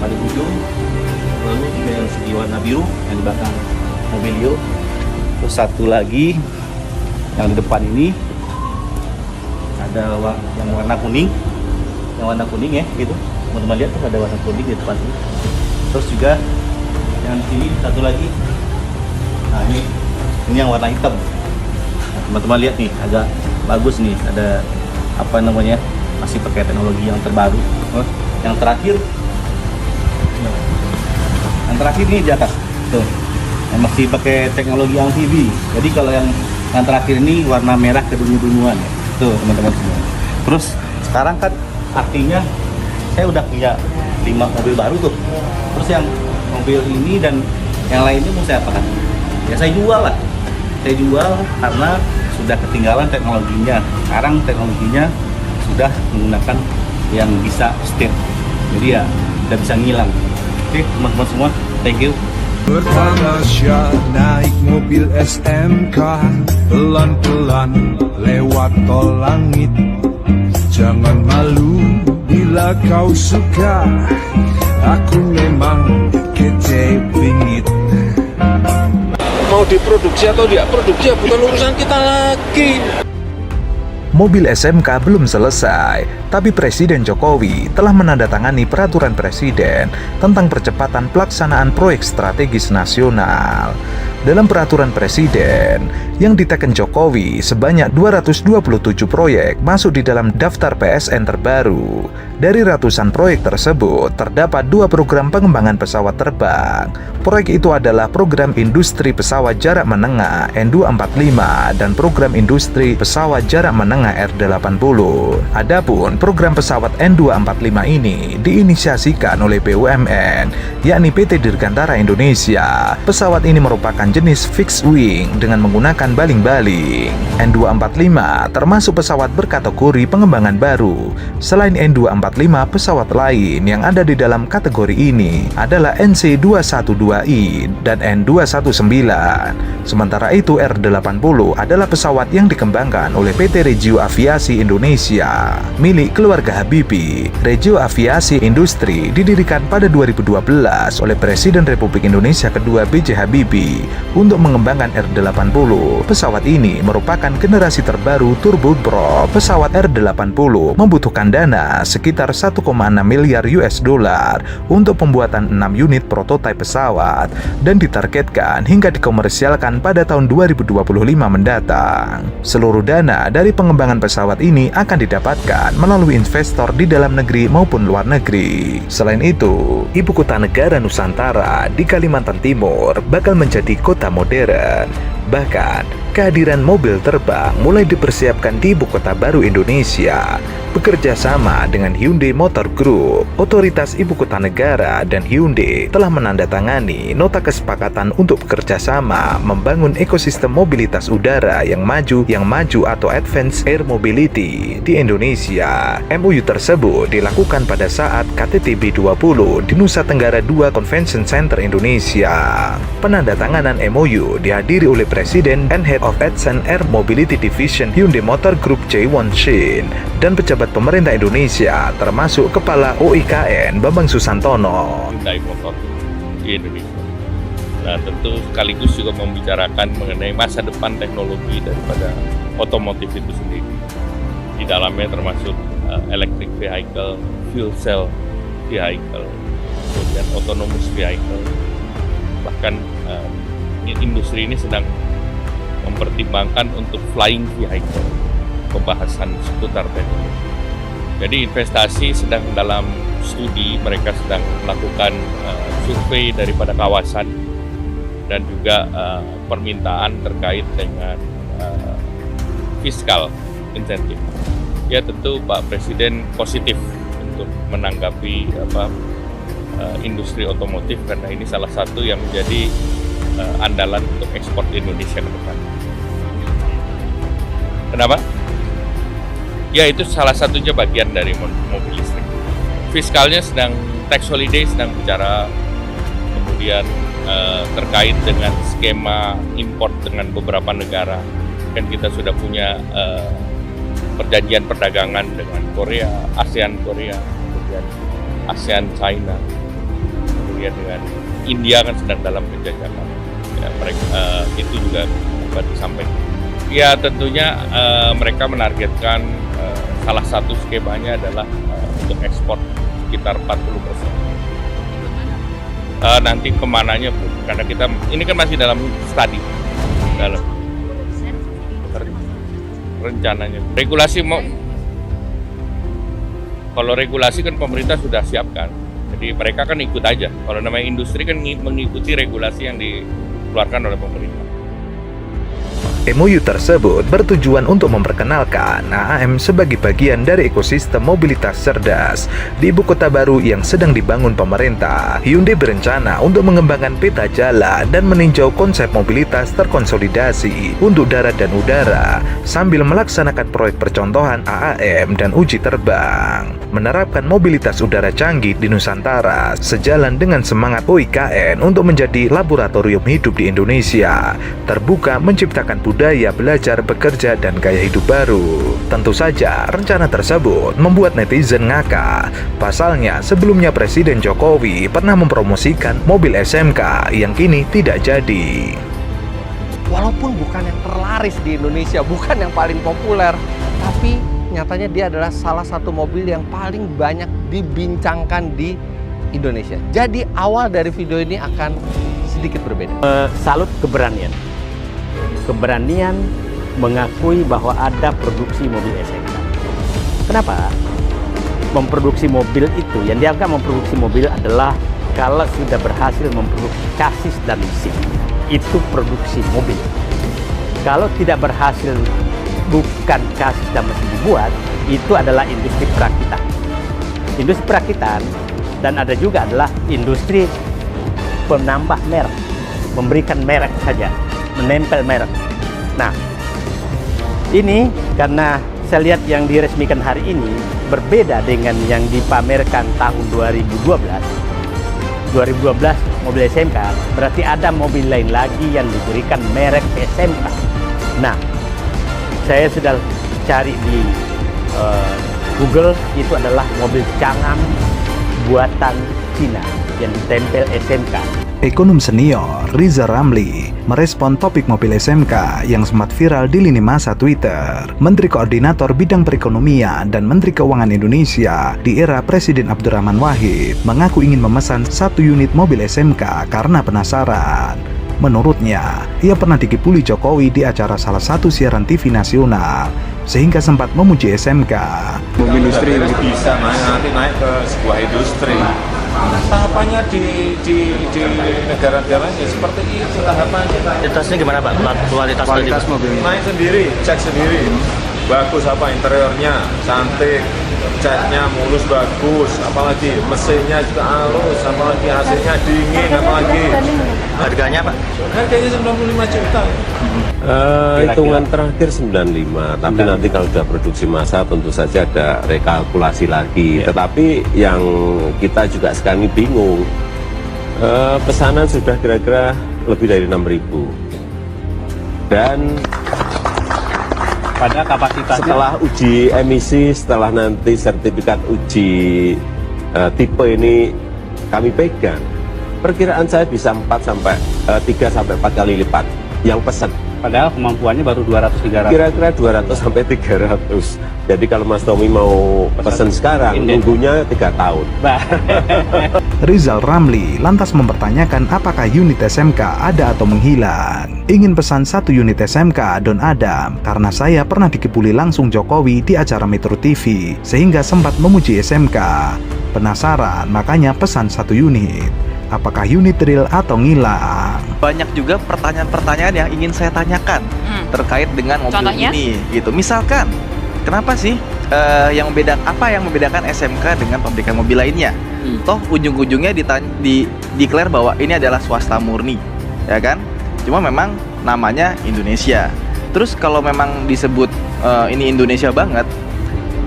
paling ujung, lalu juga yang segi warna biru yang di belakang Mobilio. Terus satu lagi yang di depan ini ada yang warna kuning, ya gitu. Teman-teman lihat tuh ada warna kuning di depan sini. Terus juga yang di sini satu lagi, nah ini yang warna hitam. Nah, teman-teman lihat nih, agak bagus nih, ada apa namanya, masih pakai teknologi yang terbaru. Yang terakhir nih di atas tuh, yang masih pakai teknologi amfibi. Jadi kalau yang terakhir ini warna merah kedungu-dunguan ya. Tuh teman-teman semua. Terus sekarang kan artinya saya udah punya 5 mobil baru tuh. Terus yang mobil ini dan yang lainnya mau saya apakan? Ya saya jual lah. Saya jual karena sudah ketinggalan teknologinya. Sekarang teknologinya sudah menggunakan yang bisa setir. Jadi ya udah bisa ngilang. Oke teman-teman semua, thank you. Bertamasya naik mobil SMK, pelan-pelan lewat tol langit. Jangan malu bila kau suka, aku memang kece bingit. Mau diproduksi atau tidak produksi ya bukan urusan kita lagi. Mobil SMK belum selesai, tapi Presiden Jokowi telah menandatangani peraturan Presiden tentang percepatan pelaksanaan proyek strategis nasional. Dalam peraturan Presiden yang diteken Jokowi, sebanyak 227 proyek masuk di dalam daftar PSN terbaru. Dari ratusan proyek tersebut, terdapat 2 program pengembangan pesawat terbang. Proyek itu adalah program industri pesawat jarak menengah N245 dan program industri pesawat jarak menengah R80. Adapun program pesawat N245 ini diinisiasikan oleh BUMN, yakni PT Dirgantara Indonesia. Pesawat ini merupakan jenis fixed wing dengan menggunakan baling-baling. N245 termasuk pesawat berkategori pengembangan baru. Selain N245, pesawat lain yang ada di dalam kategori ini adalah NC212I dan N219. Sementara itu R80 adalah pesawat yang dikembangkan oleh PT Regio Aviasi Indonesia milik keluarga Habibie. Regio Aviasi Industri didirikan pada 2012 oleh Presiden Republik Indonesia kedua B.J. Habibie untuk mengembangkan R80. Pesawat ini merupakan generasi terbaru turboprop. Pesawat R80 membutuhkan dana sekitar 1,6 miliar US dollar untuk pembuatan 6 unit prototipe pesawat dan ditargetkan hingga dikomersialkan pada tahun 2025 mendatang. Seluruh dana dari pengembangan pesawat ini akan didapatkan melalui investor di dalam negeri maupun luar negeri. Selain itu, ibu kota negara Nusantara di Kalimantan Timur bakal menjadi kota modern. Bahkan, kehadiran mobil terbang mulai dipersiapkan di ibu kota baru Indonesia. Bekerja sama dengan Hyundai Motor Group, otoritas ibu kota negara dan Hyundai telah menandatangani nota kesepakatan untuk bekerja sama membangun ekosistem mobilitas udara yang maju atau Advanced Air Mobility di Indonesia. MOU tersebut dilakukan pada saat KTT B20 di Nusa Tenggara II Convention Center Indonesia. Penandatanganan MOU dihadiri oleh Presiden and Head of Advanced Air Mobility Division Hyundai Motor Group Jae-won Shin dan pejabat pemerintah Indonesia termasuk Kepala OIKN Bambang Susantono. Hyundai Motor di Indonesia. Nah, tentu sekaligus juga membicarakan mengenai masa depan teknologi daripada otomotif itu sendiri. Di dalamnya termasuk electric vehicle, fuel cell vehicle, kemudian autonomous vehicle. Bahkan industri ini sedang mempertimbangkan untuk flying vehicle, pembahasan seputar teknologi. Jadi investasi sedang dalam studi, mereka sedang melakukan survei daripada kawasan dan juga permintaan terkait dengan fiskal insentif. Ya tentu Pak Presiden positif untuk menanggapi industri otomotif karena ini salah satu yang menjadi andalan untuk ekspor di Indonesia ke depan. Kenapa? Ya itu salah satunya bagian dari mobil listrik. Fiskalnya sedang tax holiday sedang bicara, kemudian terkait dengan skema import dengan beberapa negara. Kan kita sudah punya perjanjian perdagangan dengan Korea, ASEAN Korea, kemudian ASEAN China. kemudian dengan India kan sedang dalam penjajahan. Ya, mereka itu juga dapat disampaikan. Ya tentunya mereka menargetkan salah satu skemanya adalah untuk ekspor sekitar 40%. Nanti kemananya pun, karena kita ini kan masih dalam studi, dalam rencananya. Regulasi kalau regulasi kan pemerintah sudah siapkan, jadi mereka kan ikut aja. Kalau namanya industri kan mengikuti regulasi yang dikeluarkan oleh pemerintah. MOU tersebut bertujuan untuk memperkenalkan AAM sebagai bagian dari ekosistem mobilitas cerdas di ibu kota baru yang sedang dibangun pemerintah. Hyundai berencana untuk mengembangkan peta jalan dan meninjau konsep mobilitas terkonsolidasi untuk darat dan udara sambil melaksanakan proyek percontohan AAM dan uji terbang. Menerapkan mobilitas udara canggih di Nusantara sejalan dengan semangat OIKN untuk menjadi laboratorium hidup di Indonesia, terbuka menciptakan budaya belajar, bekerja, dan gaya hidup baru. Tentu saja, rencana tersebut membuat netizen ngakak. Pasalnya, sebelumnya Presiden Jokowi pernah mempromosikan mobil SMK yang kini tidak jadi. Walaupun bukan yang terlaris di Indonesia, bukan yang paling populer, tapi nyatanya dia adalah salah satu mobil yang paling banyak dibincangkan di Indonesia. Jadi awal dari video ini akan sedikit berbeda. Salut keberanian mengakui bahwa ada produksi mobil SMK. Kenapa? Memproduksi mobil itu, yang dianggap memproduksi mobil adalah kalau sudah berhasil memproduksi chassis dan mesin, itu produksi mobil. Kalau tidak berhasil, bukan chassis dan mesin dibuat, itu adalah industri perakitan. Industri perakitan, dan ada juga adalah industri penambah merek, memberikan merek saja, menempel merek. Nah, ini karena saya lihat yang diresmikan hari ini berbeda dengan yang dipamerkan tahun 2012. 2012 mobil SMK, berarti ada mobil lain lagi yang diberikan merek SMK. Nah, saya sudah cari di Google, itu adalah mobil Changan buatan Cina yang ditempel SMK. Ekonom senior Rizal Ramli merespon topik mobil SMK yang sempat viral di lini masa Twitter. Menteri Koordinator Bidang Perekonomian dan Menteri Keuangan Indonesia di era Presiden Abdurrahman Wahid mengaku ingin memesan 1 unit mobil SMK karena penasaran. Menurutnya, ia pernah dikipuli Jokowi di acara salah satu siaran TV nasional, sehingga sempat memuji SMK. Mobil industri bisa nanti naik ke sebuah industri. Tahapannya di negara-negara ya seperti itu tahapannya. Kualitasnya gimana Pak? Kualitas mobil Main sendiri, cek sendiri. Bagus apa interiornya, cantik, catnya mulus bagus, apalagi mesinnya juga halus, apalagi AC-nya dingin, apalagi. Harganya Pak? Harganya 95 juta. Hitungan terakhir 95, tapi nanti kalau sudah produksi massa tentu saja ada rekalkulasi lagi. Tetapi yang kita juga sekarang ini bingung, pesanan sudah kira-kira lebih dari 6.000. Dan Pada kapasitasnya setelah uji emisi, setelah nanti sertifikat uji tipe ini kami pegang, perkiraan saya bisa 3 sampai 4 kali lipat yang pesan. padahal kemampuannya baru 200-300. Kira-kira 200 sampai 300. Jadi kalau Mas Tommy mau pesan sekarang, nunggunya 3 tahun. Rizal Ramli lantas mempertanyakan apakah unit SMK ada atau menghilang. Ingin pesan 1 unit SMK Don Adam karena saya pernah dikipuli langsung Jokowi di acara Metro TV sehingga sempat memuji SMK. Penasaran makanya pesan 1 unit. Apakah unit real atau ngilang? Banyak juga pertanyaan-pertanyaan yang ingin saya tanyakan terkait dengan mobil Contohnya? ini gitu. Misalkan kenapa sih yang membedakan SMK dengan pabrikan mobil lainnya? Toh ujung-ujungnya declare bahwa ini adalah swasta murni, ya kan? Cuma memang namanya Indonesia. Terus kalau memang disebut ini Indonesia banget,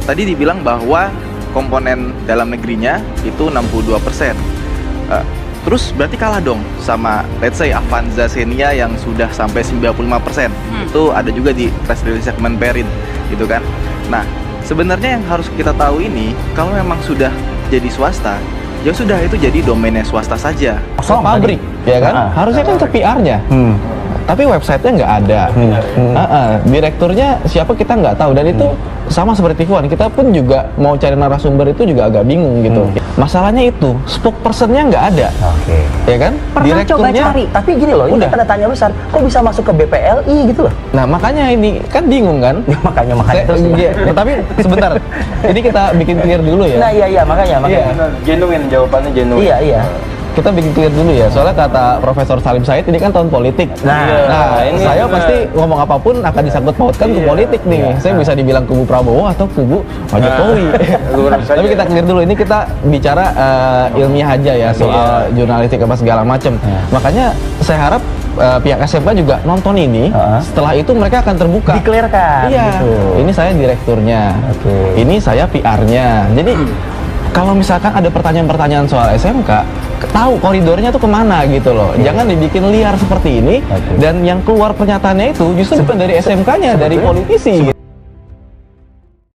tadi dibilang bahwa komponen dalam negerinya itu 62%. Terus berarti kalah dong sama let's say Avanza Xenia yang sudah sampai 95%. Itu ada juga di press release Kemenperin gitu kan. Nah, sebenarnya yang harus kita tahu ini, kalau memang sudah jadi swasta, ya sudah itu jadi domainnya swasta saja. Pabrik, ya kan? Harusnya kan ke PR-nya. Tapi websitenya nggak ada. Direkturnya siapa kita nggak tahu, dan itu sama seperti Fuan, kita pun juga mau cari narasumber itu juga agak bingung gitu. Masalahnya itu spokesperson-nya nggak ada. Ya kan? Pernah coba cari, tapi gini loh, ini tanda tanya besar, kok bisa masuk ke BPLI gitu loh. Nah makanya ini kan bingung kan? makanya terus. Tapi sebentar, ini kita bikin clear dulu ya. Nah iya makanya. Genuine, jawabannya genuine. Iya. Kita bikin clear dulu ya, soalnya kata Profesor Salim Said ini kan tahun politik. Nah ini saya pasti ngomong apapun akan disangkut pautkan ke politik nih. Saya bisa dibilang kubu Prabowo atau kubu Pak Jokowi. Tapi kita clear dulu, ini kita bicara ilmiah aja ya, soal jurnalistik apa segala macam. Makanya saya harap pihak SMK juga nonton ini. Setelah itu mereka akan terbuka. Di-clearkan. Iya. Gitu. Ini saya direkturnya. Ini saya PR-nya. Jadi kalau misalkan ada pertanyaan-pertanyaan soal SMK, tahu koridornya tuh kemana gitu loh. Jangan dibikin liar seperti ini. Dan yang keluar pernyataannya itu justru bukan dari SMK-nya, dari politisi.